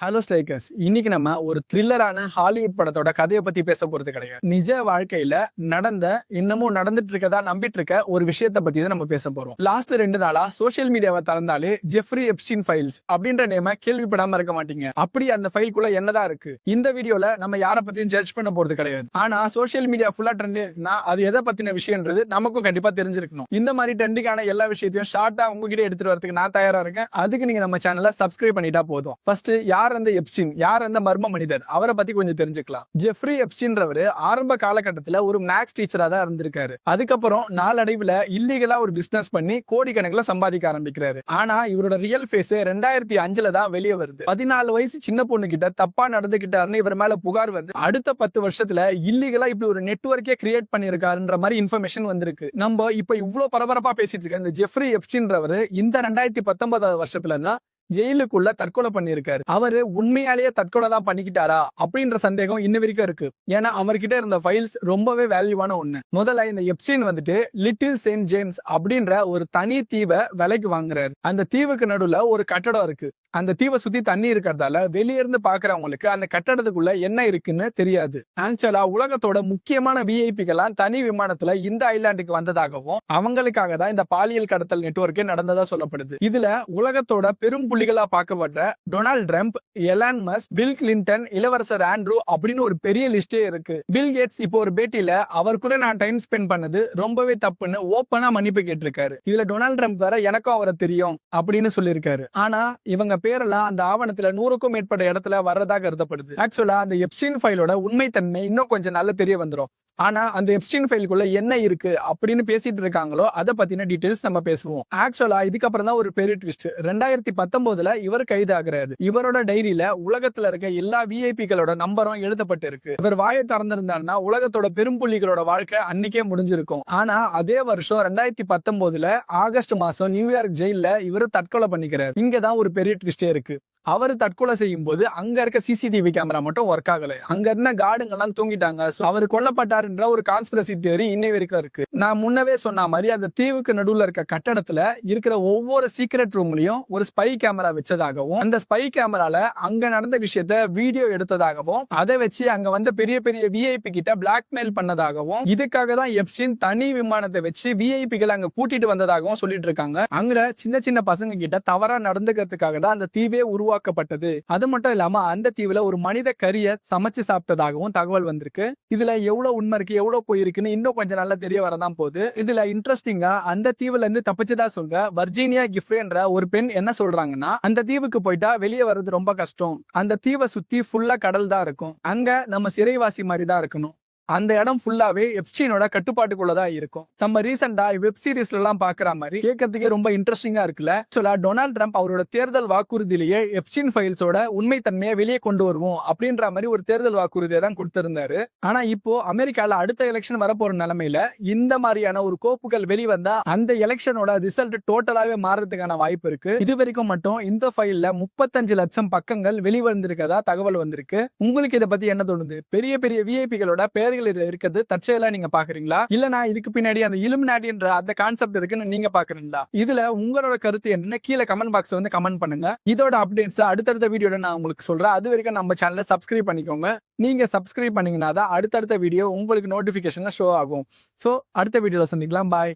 Hello strikers, இன்னைக்கு நம்ம ஒரு த்ரில்லரான ஹாலிவுட் படத்தோட கதையை பத்தி பேச போறது கிடையாது. நிஜ வாழ்க்கையில நடந்த, இன்னமும் நடந்துட்டு இருக்கதா நம்பிட்டு இருக்க ஒரு விஷயத்தை பத்தி தான் நம்ம பேச போறோம். லாஸ்ட் 2 நாளா சோசியல் மீடியாவை திறந்தாலே ஜெஃப்ரி எப்ஸ்டீன் ஃபைல்ஸ் அப்படின்ற நேம கேள்விப்படாம இருக்க மாட்டீங்க. அப்படி அந்த ஃபைல்குள்ள என்னதான் இருக்கு? இந்த வீடியோல நம்ம யாரை பத்தியும் ஜட்ஜ் பண்ண போறது கிடையாது. ஆனா சோசியல் மீடியா ஃபுல்லா ட்ரெண்ட்னா அது எதை பத்தின விஷயம்ன்றது நமக்கும் கண்டிப்பா தெரிஞ்சிருக்கணும். இந்த மாதிரி ட்ரெண்டிங்கான எல்லா விஷயத்தையும் ஷார்ட்டா உங்ககிட்ட எடுத்துட்டு வரதுக்கு நான் தயாரா இருக்கேன். அதுக்கு நீங்க நம்ம சேனலை சப்ஸ்கிரைப் பண்ணிட்டா போதும். ஃபர்ஸ்ட் யார் அந்த எப்ஸ்டீன், யார் அந்த மர்ம மனிதர், அவரை பத்தி கொஞ்சம் தெரிஞ்சுக்கலாம். ஜெஃப்ரி எப்ஸ்டீன்றவரு ஆரம்ப காலகட்டத்துல ஒரு மேக்ஸ் டீச்சரா தான் இருந்திருக்காரு. அதுக்கப்புறம் நாளடைவுல இல்லீகலா ஒரு பிசினஸ் பண்ணி கோடிக்கணக்கில் சம்பாதிக்க ஆரம்பிக்கிறாரு. ஆனா இவரோட ரியல் ஃபேஸ் 2005ல தான் வெளியே வருது. 14 வயசு சின்ன பொண்ணு கிட்ட தப்பா நடந்துகிட்டாருன்னு இவர் மேல புகார் வந்து அடுத்த 10 வருஷத்துல இல்லீகலா இப்படி ஒரு நெட்வொர்க்கே கிரியேட் பண்ணிருக்காருன்ற மாதிரி இன்ஃபர்மேஷன் வந்திருக்கு. நம்ம இப்ப இவ்வளவு பரபரப்பா பேசிட்டு இருக்க இந்த ஜெஃப்ரி எப்ஸ்டீன்றவரு இந்த 2019 வருஷத்துல தான் ஜெயிலுக்குள்ள தற்கொலை பண்ணிருக்காரு. அவரு உண்மையாலேயே தற்கொலை தான் பண்ணிக்கிட்டாரா அப்படின்ற சந்தேகம் இன்ன வரைக்கும் இருக்கு. ஏன்னா அவர்கிட்ட இருந்த ஃபைல்ஸ் ரொம்பவே வேல்யூவான ஒண்ணு. முதல்ல இந்த எப்ஸ்டீன் வந்துட்டு லிட்டில் செயின்ட் ஜேம்ஸ் அப்படின்ற ஒரு தனி தீவை விலைக்கு வாங்குறாரு. அந்த தீவுக்கு நடுவுல ஒரு கட்டடம் இருக்கு. அந்த தீவை சுத்தி தண்ணி இருக்கிறதால வெளியே இருந்து பாக்குறவங்களுக்கு அந்த கட்டடத்துக்குள்ள என்ன இருக்குன்னு தெரியாது. ஆக்சுவலா உலகத்தோட முக்கியமான விஐபிகள்லாம் தனி விமானத்துல இந்த ஐலாண்டுக்கு வந்ததாகவும் அவங்களுக்காக தான் இந்த பாலியல் கடத்தல் நெட்வொர்க்கே நடந்ததா சொல்லப்படுது. இதுல உலகத்தோட பெரும் புள்ளிகளா பார்க்கப்பட்ட Donald Trump, Elon Musk, bill Clinton, இளவரசர் ஆண்ட்ரூ அப்படின்னு ஒரு பெரிய லிஸ்டே இருக்கு. பில் கேட்ஸ் இப்போ ஒரு பேட்டியில அவர் கூட நான் டைம் ஸ்பெண்ட் பண்ணது ரொம்பவே தப்புன்னு ஓப்பனா மன்னிப்பு கேட்டிருக்காரு. இதுல டொனால்ட் ட்ரம்ப் வேற எனக்கும் அவரை தெரியும் அப்படின்னு சொல்லியிருக்காரு. ஆனா இவங்க பேரெல்லாம் அந்த ஆவணத்துல 100க்கும் மேற்பட்ட இடத்துல வர்றதா கருதப்படுது. ஆக்சுவலா அந்த எப்ஸ்டீன் ஃபைலோட உண்மைத்தன்மை இன்னும் கொஞ்சம் நல்ல தெரிய வந்துடும். ஆனா அந்த எப்ஸ்டீன் ஃபைலுக்குள்ள என்ன இருக்கு அப்படின்னு பேசிட்டு இருக்காங்களோ அதை பத்தின டீடைல்ஸ் நம்ம பேசுவோம். ஆக்சுவலா இதுக்கப்புறம் தான் ஒரு பெரிய ட்விஸ்ட். 2019ல இவர் கைது ஆகுறாரு. இவரோட டைரியில உலகத்துல இருக்க எல்லா விஐபிகளோட நம்பரும் எழுதப்பட்டு இருக்கு. இவர் வாயை திறந்திருந்தாருன்னா உலகத்தோட பெரும்புள்ளிகளோட வாழ்க்கை அன்னைக்கே முடிஞ்சிருக்கும். ஆனா அதே வருஷம் 2019ல ஆகஸ்ட் மாசம் நியூயார்க் ஜெயில இவர் தற்கொலை பண்ணிக்கிறார். இங்கதான் ஒரு பெரிய ட்விஸ்டே இருக்கு. அவர் தற்கொலை செய்யும் போது அங்க இருக்க சிசிடிவி கேமரா மட்டும் ஒர்க் ஆகல. அங்க இருந்த கார்டுங்க எல்லாம் தூங்கிட்டாங்க. அவர் கொல்லப்பட்டாருன்ற ஒரு கான்ஸ்பிரசி தியரி இன்னை வரைக்கும் இருக்கு. நான் முன்னவே சொன்ன மாதிரி அந்த தீவுக்கு நடுவுல இருக்க கட்டடத்துல இருக்கிற ஒவ்வொரு சீக்ரெட் ரூம்லயும் ஒரு ஸ்பை கேமரா வச்சதாகவும், அந்த ஸ்பை கேமரால அங்க நடந்த விஷயத்த வீடியோ எடுத்ததாகவும், அதை வச்சு அங்க வந்த பெரிய பெரிய விஐபி கிட்ட பிளாக்மெயில் பண்ணதாகவும், இதுக்காக தான் எப்ஸ்டீன் தனி விமானத்தை வச்சு விஐபிகள் அங்க கூட்டிட்டு வந்ததாகவும் சொல்லிட்டு இருக்காங்க. அங்க சின்ன சின்ன பசங்க கிட்ட தவறா நடந்துக்கிறதுக்காக தான் அந்த தீவே உருவாக்கப்பட்டது. அது மட்டும் இல்லாம அந்த தீவுல ஒரு மனித கறியை சமைச்சு சாப்பிட்டதாகவும் தகவல் வந்திருக்கு. இதுல எவ்வளவு உண்மை இருக்கு, எவ்வளவு போயிருக்குன்னு இன்னும் கொஞ்சம் நல்லா தெரிய வரதான் போகுது. இதுல இன்ட்ரெஸ்டிங்கா அந்த தீவுல இருந்து தப்பிச்சதா சொல்ற வர்ஜீனியா கிஃப்ரேன்ற ஒரு பெண் என்ன சொல்றாங்கன்னா, அந்த தீவுக்கு போயிட்டா வெளியே வர்றது ரொம்ப கஷ்டம். அந்த தீவை சுத்தி ஃபுல்லா கடல் தான் இருக்கும். அங்க நம்ம சிறைவாசி மாதிரி தான் இருக்கணும். அந்த இடம் ஃபுல்லாவே எப்ஸ்டீனோட கட்டுப்பாட்டுக்குள்ளதான் இருக்கும். நம்ம ரீசெண்டா வெப் சீரிஸ்ல எல்லாம் பாக்குற மாதிரி கேட்கறதுக்கே ரொம்ப இன்ட்ரெஸ்டிங்கா இருக்குல்ல. ஆக்சுவலா டொனால்ட் ட்ரம்ப் அவரோட தேர்தல் வாக்குறுதியிலேயே எப்ஸ்டீன் ஃபைல்ஸோட உண்மைத்தன்மையை வெளியே கொண்டு வருவோம் அப்படின்ற மாதிரி ஒரு தேர்தல் வாக்குறுதியை தான் கொடுத்திருந்தாரு. ஆனா இப்போ அமெரிக்கால அடுத்த எலெக்ஷன் வரப்போற நிலைமையில இந்த மாதிரியான ஒரு கோப்புகள் வெளிவந்தா அந்த எலெக்ஷனோட ரிசல்ட் டோட்டலாவே மாறதுக்கான வாய்ப்பு இருக்கு. இது வரைக்கும் மட்டும் இந்த ஃபைல்ல 35 லட்சம் பக்கங்கள் வெளிவந்திருக்கதா தகவல் வந்திருக்கு. உங்களுக்கு இதை பத்தி என்ன தோணுது? பெரிய பெரிய விஐபிகளோட பேர் இருக்கிறது தற்செயலா நீங்க பாக்குறீங்களா, இல்லனா இதுக்கு பின்னாடி அந்த இலுமினாட்டின்ற அந்த கான்செப்ட் இருக்குன்னு நீங்க பாக்குறீங்களா? இதுல உங்களோட கருத்து என்ன கீழே கமெண்ட் பாக்ஸ் வந்து கமெண்ட் பண்ணுங்க. இதோட அப்டேட்ஸ் அடுத்தடுத்த வீடியோல நான் உங்களுக்கு சொல்றேன். அது வரைக்கும் நம்ம சேனலை சப்ஸ்கிரைப் பண்ணிக்கோங்க. நீங்க சப்ஸ்கிரைப் பண்ணீங்கன்னா தான் அடுத்தடுத்த வீடியோ உங்களுக்கு நோட்டிபிகேஷன்ல ஷோ ஆகும். சோ அடுத்த வீடியோல சந்திக்கலாம். பாய்.